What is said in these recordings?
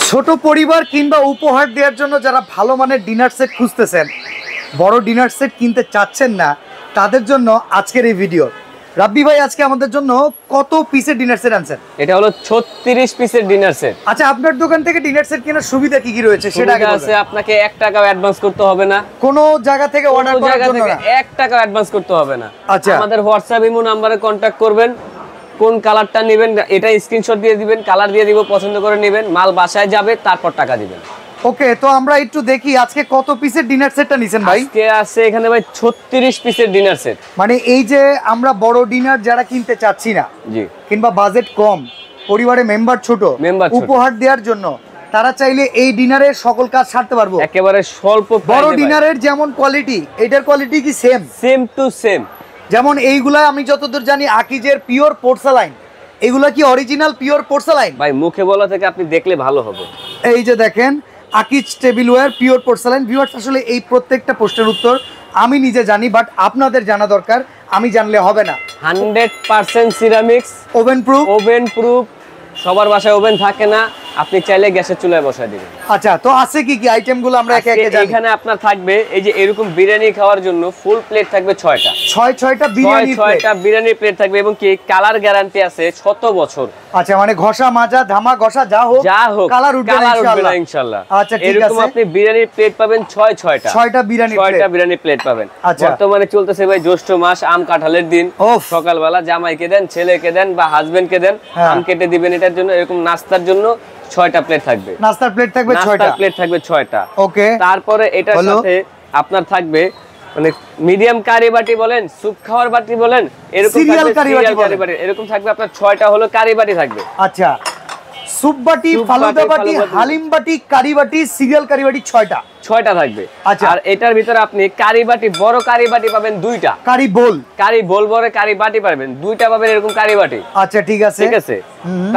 ছোট পরিবার কিংবা উপহার দেওয়ার জন্য যারা ভালো মানের ডিনার সেট খুঁজতেছেন, বড় ডিনার সেট কিনতে চাচ্ছেন না, তাদের জন্য আজকের এই ভিডিও। রাব্বি ভাই আজকে আমাদের জন্য কত পিসের ডিনার সেট আনছেন? এটা হলো 36 পিসের ডিনার সেট। আচ্ছা, আপনার দোকান থেকে ডিনার সেট কেনার সুবিধা কি কি রয়েছে সেটা আগে বলুন। আছে আপনাকে 1 টাকাও অ্যাডভান্স করতে হবে না, কোন জায়গা থেকে অর্ডার করার জন্য না, 1 টাকাও অ্যাডভান্স করতে হবে না। আচ্ছা, আমাদের হোয়াটসঅ্যাপ ইমো নম্বরে কন্টাক্ট করবেন, কোন কালারটা নেবেন এটা স্ক্রিনশট দিয়ে দিবেন, কালার দিয়ে দিব, পছন্দ করে নেবেন, মাল বাসায় যাবে, তারপর টাকা দিবেন। ওকে, তো আমরা একটু দেখি আজকে কত পিসের ডিনার সেটটা নিছেন ভাই? আজকে আছে এখানে ভাই 36 পিসের ডিনার সেট। মানে এই যে আমরা বড় ডিনার যারা কিনতে চাচ্ছি না, জি, কিংবা বাজেট কম, পরিবারে মেম্বার ছোট, উপহার দেওয়ার জন্য তারা চাইলে এই ডিনারের সকল কাজ সারতে পারবো একেবারে স্বল্প প্রাইসে। বড় ডিনারের যেমন কোয়ালিটি, এটার কোয়ালিটি কি সেম টু সেম? যেমন এইগুলা আমি যতদূর জানি আকিজের পিওর পোর্সেলাইন, এগুলা কি অরিজিনাল পিওর পোর্সেলাইন? ভাই মুখে বলা থেকে আপনি দেখলে ভালো হবে। এই যে দেখেন Akij tableware pure porcelain. Viewers, আসলে এই প্রত্যেকটা প্রশ্নের উত্তর আমি নিজে জানি, বাট আপনাদের জানা দরকার, আমি জানলে হবে না। 100% সিরামিক্স, ওভেন প্রুফ। সবার বাসায় ওভেন থাকে না, আপনি চাইলে গ্যাসের চুলায় বসায় দিবেন। আচ্ছা, তো আছে কি কি আইটেমগুলো আমরা একে একে জানি। এখানে আপনার থাকবে এই যে এরকম বিরিয়ানি খাওয়ার জন্য ফুল প্লেট থাকবে 6টা, 6টা বিরিয়ানি প্লেট থাকবে এবং কি কালার গ্যারান্টি আছে 100 বছর। আচ্ছা, মানে ঘষা মাজা ধামা ঘষা যা হোক কালার উঠবে না ইনশাআল্লাহ। আচ্ছা, ঠিক আছে। এরকম আপনি বিরিয়ানি প্লেট পাবেন 6টা বিরিয়ানি প্লেট পাবেন। বর্তমানে চলতেছে ভাই জ্যৈষ্ঠ মাস, আম কাঁঠালের দিন। সকালবেলা জামাইকে দেন, ছেলেকে দেন বা হাজবেন্ডকে দেন, আম কেটে দিবেন। এটার জন্য এরকম নাস্তার জন্য 6টা প্লেট থাকবে, নাস্তার প্লেট থাকবে 6টা। ওকে, তারপরে এটার সাথে আপনার থাকবে মানে মিডিয়াম কারি বাটি বলেন, স্যুপ খাওয়ার বাটি বলেন, এরকম সিরিয়াল কারি বাটি এরকম থাকবে আপনার 6টা হলো কারি বাটি থাকবে। আচ্ছা, স্যুপ বাটি, ফালুদা বাটি, হালিম বাটি, কারি বাটি, সিরিয়াল কারি বাটি 6টা থাকবে। আচ্ছা, আর এটার ভিতরে আপনি কারি বাটি, বড় কারি বাটি পাবেন 2টা, কারি বোল বড় কারি বাটি পাবেন 2টা পাবেন এরকম কারি বাটি। আচ্ছা, ঠিক আছে।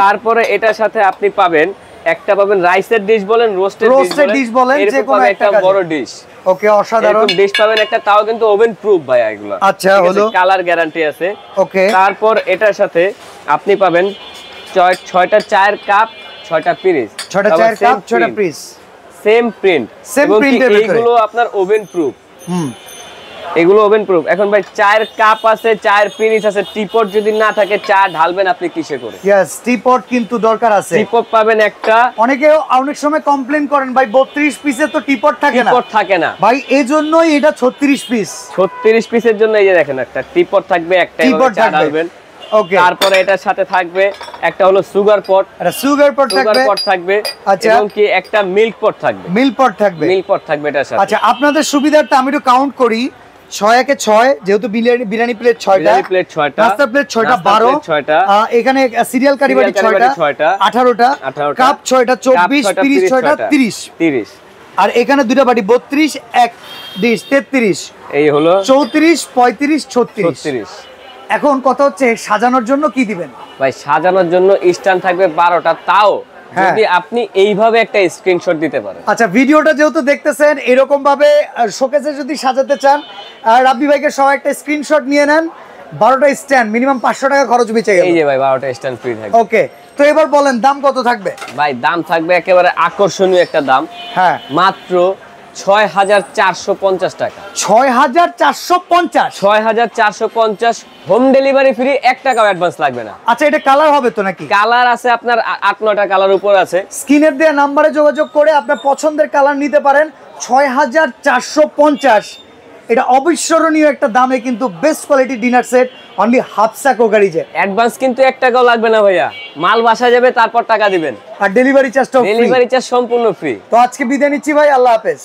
তারপরে এটার সাথে আপনি পাবেন একটা পাবেন রাইসের ডিশ বলেন, রোস্টেড ডিশ বলেন, যে কোনো একটা বড় ডিশ। ওকে, অসাধারণ ডিশ পাবেন একটা, তাও কিন্তু ওভেন প্রুফ ভাই এগুলো। আচ্ছা, হলো কালার গ্যারান্টি আছে। ওকে, তারপর এটার সাথে আপনি পাবেন 6টা চায়ের কাপ, 6টা পিস, 6টা চায়ের কাপ, 6টা পিস, সেম প্রিন্ট। এগুলো আপনার ওভেন প্রুফ। এগুলো ওভেন প্রুফ। এখন ভাই চায়ের কাপ আছে, চায়ের পিস আছে, টিপট যদি না থাকে চা ঢালবেন আপনি কিসে করে? यस, টিপট কিন্তু দরকার আছে। টিপট পাবেন একটা। অনেক সময় কমপ্লেইন করেন ভাই 32 পিসে তো টিপট থাকে না ভাই, এজন্যই এটা 36 পিস। 36 পিসের জন্য এই যে দেখেন একটা টিপট থাকবে, একটা চা ঢালবেন। ওকে, তারপরে এটার সাথে থাকবে একটা হলো সুগার পট, থাকবে। আচ্ছা, এবং কি একটা মিল্ক পট থাকবে, এটার সাথে। আচ্ছা, আপনাদের সুবিধার্থে আমি একটু কাউন্ট করি। 6 একে 6, যেহেতু বিরিয়ানি প্লেট 6টা, নাস্তা প্লেট 6টা, 12, এখানে সিরিয়াল কারি বাটি 6টা, 18টা, কাপ 6টা, 24, পিস 6টা, 30। আর এখানে দুটো বাটি 32, এক ডিশ 33, এই হলো 34, 35, 36। এখন কথা হচ্ছে সাজানোর জন্য কি দিবেন ভাই? সাজানোর জন্য স্ট্যান্ড থাকবে 12টা, তাও যদি আপনি এইভাবে একটা স্ক্রিনশট দিতে পারেন। আচ্ছা, ভিডিওটা যেহেতু দেখতেছেন, এরকম ভাবে শোকেসে যদি সাজাতে চান, রাব্বি ভাইকে সহ একটা স্ক্রিনশট নিয়ে নেন। 12টা স্ট্যান্ড মিনিমাম 500 টাকা খরচ বেঁচে গেল। এই যে ভাই 12টা স্ট্যান্ড ফ্রি থাকবে। ওকে, তো এবার বলেন দাম কত থাকবে? ভাই দাম থাকবে একেবারে আকর্ষণীয় একটা দাম। হ্যাঁ, মাত্র 6450 টাকা। 6450 হোম ডেলিভারি ফ্রি, 1 টাকাও অ্যাডভান্স লাগবে না। আচ্ছা, এটা কালার হবে তো নাকি? কালার আছে আপনার 8-9টা কালার উপর আছে। স্ক্রিনের দেয়া নম্বরে যোগাযোগ করে আপনার পছন্দের কালার নিতে পারেন। 6450, এটা অবিস্মরণীয় একটা দামে কিন্তু best quality dinner set, only Hafsa কোকারিজে। অ্যাডভান্স কিন্তু 1 টাকাও লাগবে না ভাইয়া, মাল বাসা যাবে তারপর টাকা দিবেন, আর ডেলিভারি চার্জ সম্পূর্ণ ফ্রি। তো আজকে বিদায় নিচ্ছি ভাই, আল্লাহ হাফেজ।